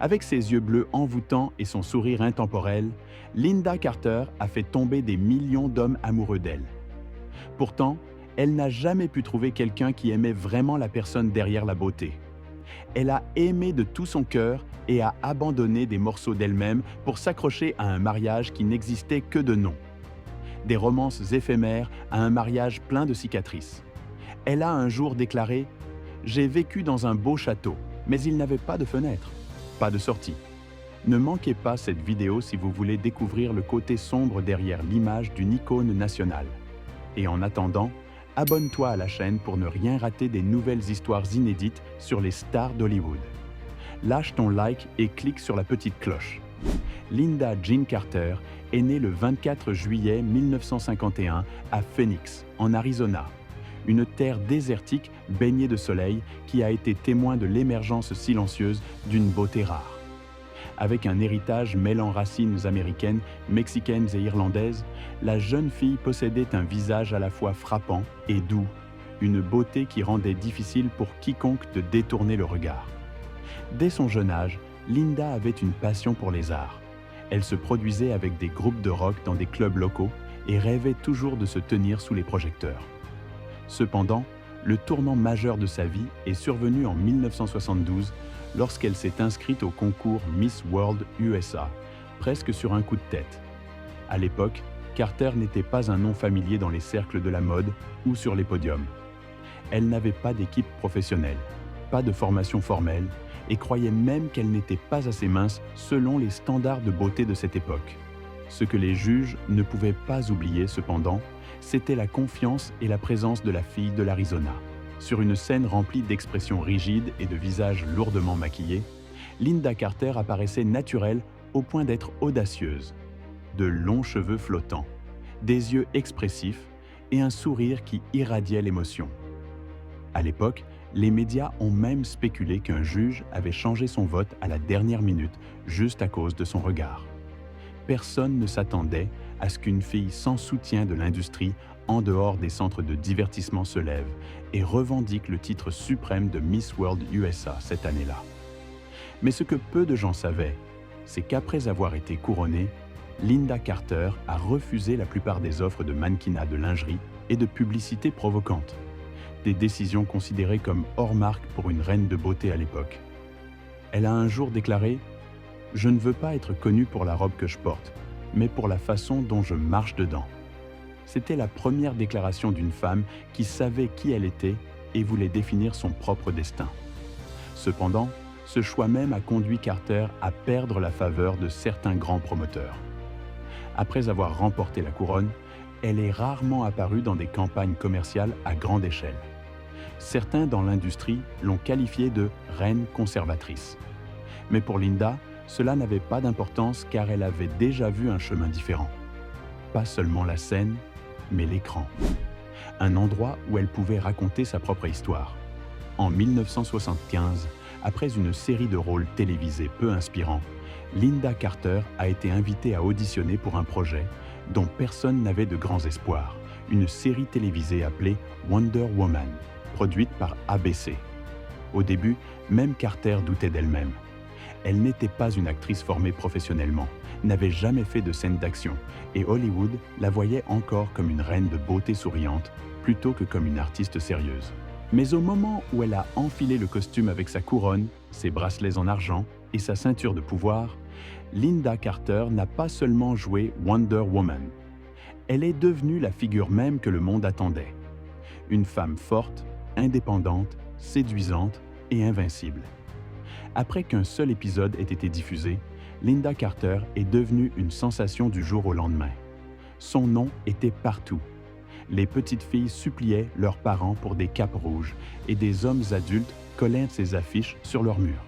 Avec ses yeux bleus envoûtants et son sourire intemporel, Lynda Carter a fait tomber des millions d'hommes amoureux d'elle. Pourtant, elle n'a jamais pu trouver quelqu'un qui aimait vraiment la personne derrière la beauté. Elle a aimé de tout son cœur et a abandonné des morceaux d'elle-même pour s'accrocher à un mariage qui n'existait que de nom. Des romances éphémères à un mariage plein de cicatrices. Elle a un jour déclaré « J'ai vécu dans un beau château, mais il n'avait pas de fenêtre, pas de sortie. » Ne manquez pas cette vidéo si vous voulez découvrir le côté sombre derrière l'image d'une icône nationale. Et en attendant, abonne-toi à la chaîne pour ne rien rater des nouvelles histoires inédites sur les stars d'Hollywood. Lâche ton like et clique sur la petite cloche. Lynda Jean Carter est née le 24 juillet 1951 à Phoenix, en Arizona, une terre désertique baignée de soleil qui a été témoin de l'émergence silencieuse d'une beauté rare. Avec un héritage mêlant racines américaines, mexicaines et irlandaises, la jeune fille possédait un visage à la fois frappant et doux, une beauté qui rendait difficile pour quiconque de détourner le regard. Dès son jeune âge, Lynda avait une passion pour les arts. Elle se produisait avec des groupes de rock dans des clubs locaux et rêvait toujours de se tenir sous les projecteurs. Cependant, le tournant majeur de sa vie est survenu en 1972 lorsqu'elle s'est inscrite au concours Miss World USA, presque sur un coup de tête. À l'époque, Carter n'était pas un nom familier dans les cercles de la mode ou sur les podiums. Elle n'avait pas d'équipe professionnelle, pas de formation formelle et croyait même qu'elle n'était pas assez mince selon les standards de beauté de cette époque. Ce que les juges ne pouvaient pas oublier cependant, c'était la confiance et la présence de la fille de l'Arizona. Sur une scène remplie d'expressions rigides et de visages lourdement maquillés, Lynda Carter apparaissait naturelle au point d'être audacieuse. De longs cheveux flottants, des yeux expressifs et un sourire qui irradiait l'émotion. À l'époque, les médias ont même spéculé qu'un juge avait changé son vote à la dernière minute juste à cause de son regard. Personne ne s'attendait à ce qu'une fille sans soutien de l'industrie en dehors des centres de divertissement se lève et revendique le titre suprême de Miss World USA cette année-là. Mais ce que peu de gens savaient, c'est qu'après avoir été couronnée, Lynda Carter a refusé la plupart des offres de mannequinat de lingerie et de publicité provocante. Des décisions considérées comme hors marque pour une reine de beauté à l'époque. Elle a un jour déclaré « Je ne veux pas être connue pour la robe que je porte, mais pour la façon dont je marche dedans. » C'était la première déclaration d'une femme qui savait qui elle était et voulait définir son propre destin. Cependant, ce choix même a conduit Carter à perdre la faveur de certains grands promoteurs. Après avoir remporté la couronne, elle est rarement apparue dans des campagnes commerciales à grande échelle. Certains dans l'industrie l'ont qualifiée de « reine conservatrice ». Mais pour Lynda, cela n'avait pas d'importance car elle avait déjà vu un chemin différent. Pas seulement la scène, mais l'écran. Un endroit où elle pouvait raconter sa propre histoire. En 1975, après une série de rôles télévisés peu inspirants, Lynda Carter a été invitée à auditionner pour un projet dont personne n'avait de grands espoirs, une série télévisée appelée Wonder Woman, produite par ABC. Au début, même Carter doutait d'elle-même. Elle n'était pas une actrice formée professionnellement, n'avait jamais fait de scène d'action, et Hollywood la voyait encore comme une reine de beauté souriante, plutôt que comme une artiste sérieuse. Mais au moment où elle a enfilé le costume avec sa couronne, ses bracelets en argent et sa ceinture de pouvoir, Lynda Carter n'a pas seulement joué Wonder Woman. Elle est devenue la figure même que le monde attendait. Une femme forte, indépendante, séduisante et invincible. Après qu'un seul épisode ait été diffusé, Lynda Carter est devenue une sensation du jour au lendemain. Son nom était partout. Les petites filles suppliaient leurs parents pour des capes rouges et des hommes adultes collaient ses affiches sur leurs murs.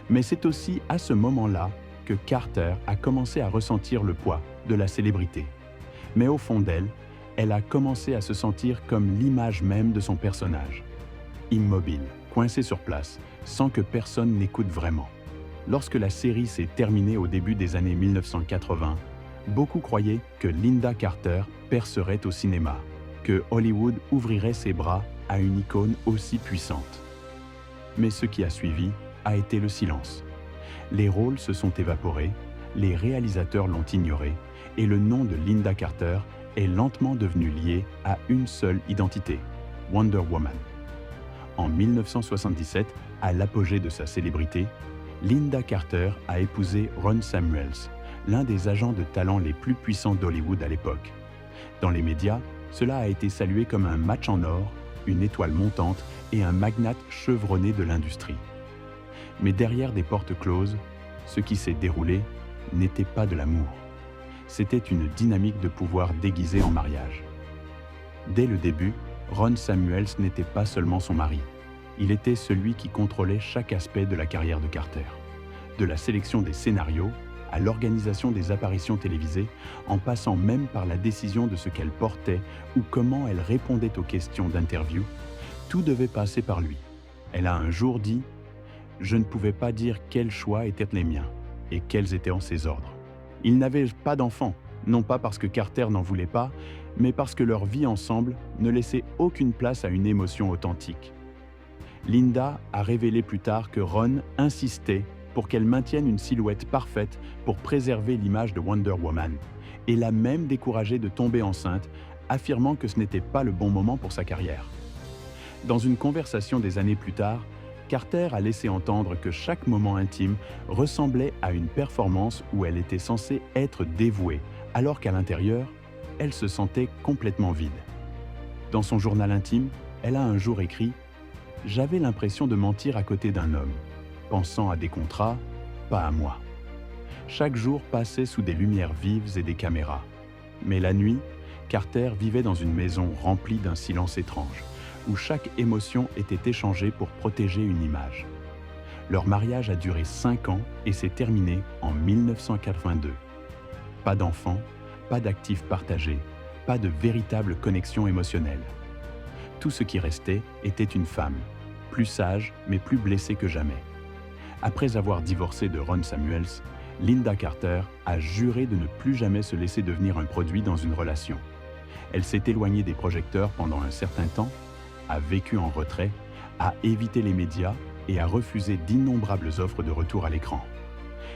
Mais c'est aussi à ce moment-là que Carter a commencé à ressentir le poids de la célébrité. Mais au fond d'elle, elle a commencé à se sentir comme l'image même de son personnage. Immobile, coincée sur place, sans que personne n'écoute vraiment. Lorsque la série s'est terminée au début des années 1980, beaucoup croyaient que Lynda Carter percerait au cinéma, que Hollywood ouvrirait ses bras à une icône aussi puissante. Mais ce qui a suivi a été le silence. Les rôles se sont évaporés, les réalisateurs l'ont ignoré, et le nom de Lynda Carter est lentement devenu lié à une seule identité, Wonder Woman. En 1977, à l'apogée de sa célébrité, Lynda Carter a épousé Ron Samuels, l'un des agents de talent les plus puissants d'Hollywood à l'époque. Dans les médias, cela a été salué comme un match en or, une étoile montante et un magnate chevronné de l'industrie. Mais derrière des portes closes, ce qui s'est déroulé n'était pas de l'amour. C'était une dynamique de pouvoir déguisée en mariage. Dès le début, Ron Samuels n'était pas seulement son mari. Il était celui qui contrôlait chaque aspect de la carrière de Carter. De la sélection des scénarios, à l'organisation des apparitions télévisées, en passant même par la décision de ce qu'elle portait ou comment elle répondait aux questions d'interview, tout devait passer par lui. Elle a un jour dit « Je ne pouvais pas dire quels choix étaient les miens et quels étaient en ses ordres. » Ils n'avaient pas d'enfants, non pas parce que Carter n'en voulait pas, mais parce que leur vie ensemble ne laissait aucune place à une émotion authentique. Lynda a révélé plus tard que Ron insistait pour qu'elle maintienne une silhouette parfaite pour préserver l'image de Wonder Woman, et l'a même découragée de tomber enceinte, affirmant que ce n'était pas le bon moment pour sa carrière. Dans une conversation des années plus tard, Carter a laissé entendre que chaque moment intime ressemblait à une performance où elle était censée être dévouée, alors qu'à l'intérieur, elle se sentait complètement vide. Dans son journal intime, elle a un jour écrit « J'avais l'impression de mentir à côté d'un homme, pensant à des contrats, pas à moi. Chaque jour passait sous des lumières vives et des caméras. Mais la nuit, Carter vivait dans une maison remplie d'un silence étrange, où chaque émotion était échangée pour protéger une image. Leur mariage a duré 5 ans et s'est terminé en 1982. Pas d'enfants, pas d'actifs partagés, pas de véritable connexion émotionnelle. Tout ce qui restait était une femme, plus sage mais plus blessée que jamais. Après avoir divorcé de Ron Samuels, Lynda Carter a juré de ne plus jamais se laisser devenir un produit dans une relation. Elle s'est éloignée des projecteurs pendant un certain temps, a vécu en retrait, a évité les médias et a refusé d'innombrables offres de retour à l'écran.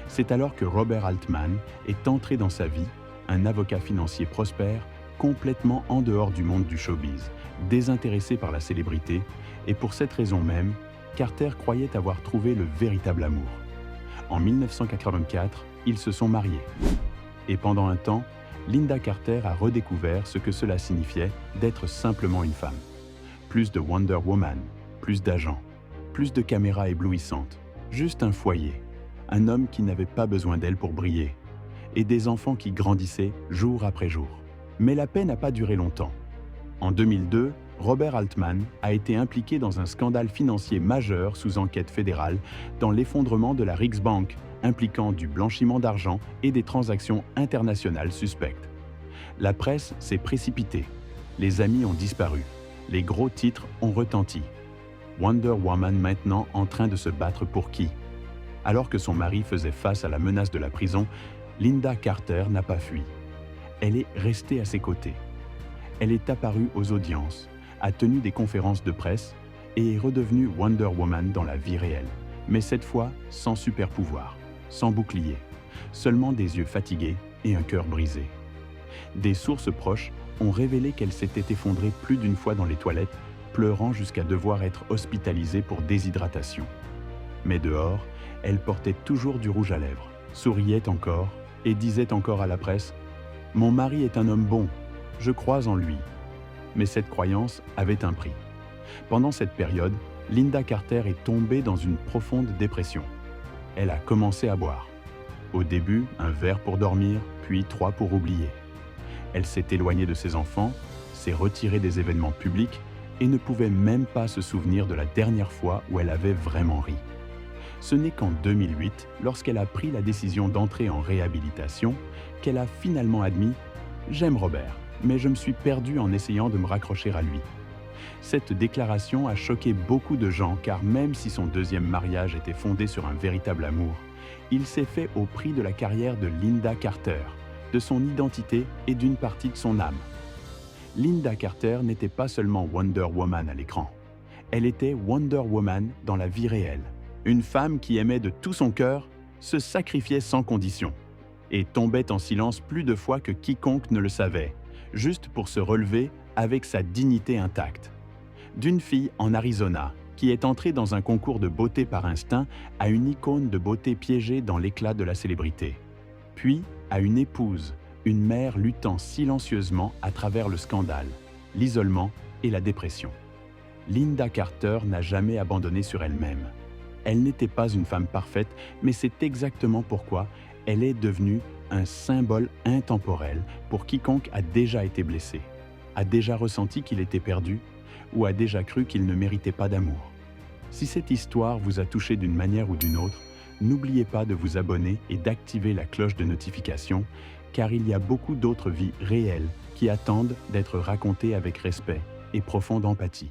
C'est alors que Robert Altman est entré dans sa vie, un avocat financier prospère, complètement en dehors du monde du showbiz, désintéressé par la célébrité, et pour cette raison même, Carter croyait avoir trouvé le véritable amour. En 1984, ils se sont mariés. Et pendant un temps, Lynda Carter a redécouvert ce que cela signifiait d'être simplement une femme. Plus de Wonder Woman, plus d'agents, plus de caméras éblouissantes, juste un foyer, un homme qui n'avait pas besoin d'elle pour briller, et des enfants qui grandissaient jour après jour. Mais la paix n'a pas duré longtemps. En 2002, Robert Altman a été impliqué dans un scandale financier majeur sous enquête fédérale dans l'effondrement de la Riksbank, impliquant du blanchiment d'argent et des transactions internationales suspectes. La presse s'est précipitée, les amis ont disparu, les gros titres ont retenti. Wonder Woman maintenant en train de se battre pour qui? Alors que son mari faisait face à la menace de la prison, Lynda Carter n'a pas fui. Elle est restée à ses côtés. Elle est apparue aux audiences, a tenu des conférences de presse et est redevenue Wonder Woman dans la vie réelle, mais cette fois sans super pouvoir, sans bouclier, seulement des yeux fatigués et un cœur brisé. Des sources proches ont révélé qu'elle s'était effondrée plus d'une fois dans les toilettes, pleurant jusqu'à devoir être hospitalisée pour déshydratation. Mais dehors, elle portait toujours du rouge à lèvres, souriait encore et disait encore à la presse « Mon mari est un homme bon, je crois en lui ». Mais cette croyance avait un prix. Pendant cette période, Lynda Carter est tombée dans une profonde dépression. Elle a commencé à boire. Au début, un verre pour dormir, puis 3 pour oublier. Elle s'est éloignée de ses enfants, s'est retirée des événements publics et ne pouvait même pas se souvenir de la dernière fois où elle avait vraiment ri. Ce n'est qu'en 2008, lorsqu'elle a pris la décision d'entrer en réhabilitation, qu'elle a finalement admis « J'aime Robert, mais je me suis perdue en essayant de me raccrocher à lui ». Cette déclaration a choqué beaucoup de gens car même si son deuxième mariage était fondé sur un véritable amour, il s'est fait au prix de la carrière de Lynda Carter, de son identité et d'une partie de son âme. Lynda Carter n'était pas seulement Wonder Woman à l'écran. Elle était Wonder Woman dans la vie réelle. Une femme qui aimait de tout son cœur se sacrifiait sans condition et tombait en silence plus de fois que quiconque ne le savait, juste pour se relever avec sa dignité intacte. D'une fille en Arizona qui est entrée dans un concours de beauté par instinct à une icône de beauté piégée dans l'éclat de la célébrité. Puis à une épouse, une mère luttant silencieusement à travers le scandale, l'isolement et la dépression. Lynda Carter n'a jamais abandonné sur elle-même. Elle n'était pas une femme parfaite, mais c'est exactement pourquoi elle est devenue un symbole intemporel pour quiconque a déjà été blessé, a déjà ressenti qu'il était perdu ou a déjà cru qu'il ne méritait pas d'amour. Si cette histoire vous a touché d'une manière ou d'une autre, n'oubliez pas de vous abonner et d'activer la cloche de notification, car il y a beaucoup d'autres vies réelles qui attendent d'être racontées avec respect et profonde empathie.